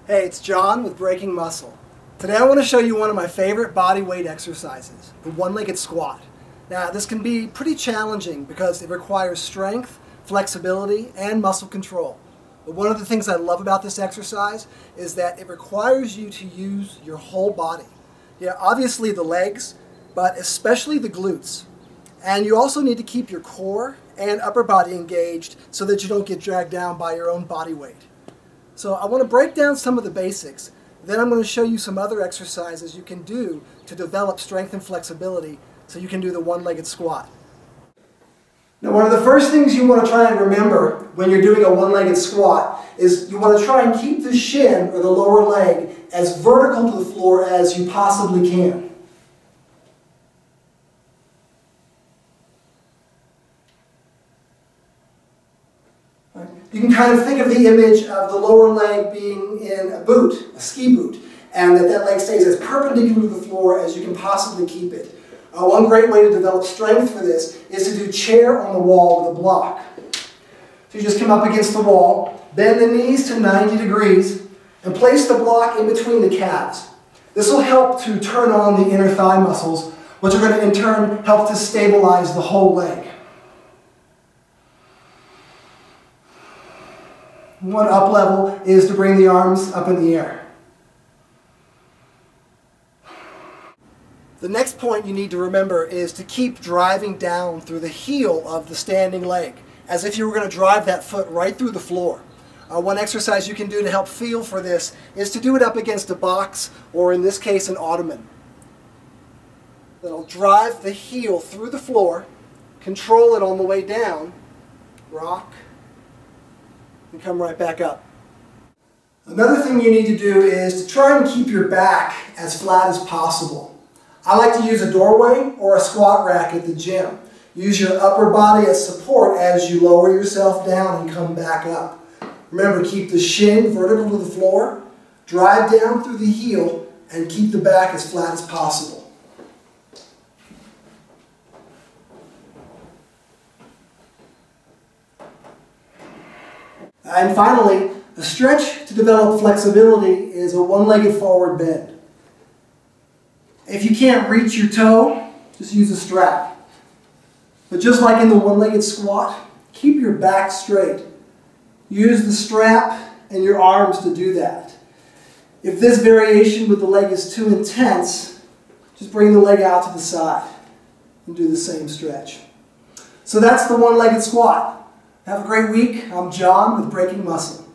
Hey, it's John with Breaking Muscle. Today I want to show you one of my favorite body weight exercises, the one-legged squat. Now this can be pretty challenging because it requires strength, flexibility, and muscle control. But one of the things I love about this exercise is that it requires you to use your whole body. Yeah, obviously the legs, but especially the glutes. And you also need to keep your core and upper body engaged so that you don't get dragged down by your own body weight. So I want to break down some of the basics. Then I'm going to show you some other exercises you can do to develop strength and flexibility so you can do the one-legged squat. Now, one of the first things you want to try and remember when you're doing a one-legged squat is you want to try and keep the shin, or the lower leg, as vertical to the floor as you possibly can. You can kind of think of the image of the lower leg being in a boot, a ski boot, and that leg stays as perpendicular to the floor as you can possibly keep it. One great way to develop strength for this is to do chair on the wall with a block. So you just come up against the wall, bend the knees to 90 degrees, and place the block in between the calves. This will help to turn on the inner thigh muscles, which are going to in turn help to stabilize the whole leg. One up level is to bring the arms up in the air. The next point you need to remember is to keep driving down through the heel of the standing leg, as if you were going to drive that foot right through the floor. One exercise you can do to help feel for this is to do it up against a box, or in this case an ottoman. That'll drive the heel through the floor, control it on the way down, rock, and come right back up. Another thing you need to do is to try and keep your back as flat as possible. I like to use a doorway or a squat rack at the gym. Use your upper body as support as you lower yourself down and come back up. Remember, keep the shin vertical to the floor, drive down through the heel, and keep the back as flat as possible. And finally, a stretch to develop flexibility is a one-legged forward bend. If you can't reach your toe, just use a strap. But just like in the one-legged squat, keep your back straight. Use the strap and your arms to do that. If this variation with the leg is too intense, just bring the leg out to the side and do the same stretch. So that's the one-legged squat. Have a great week. I'm John with Breaking Muscle.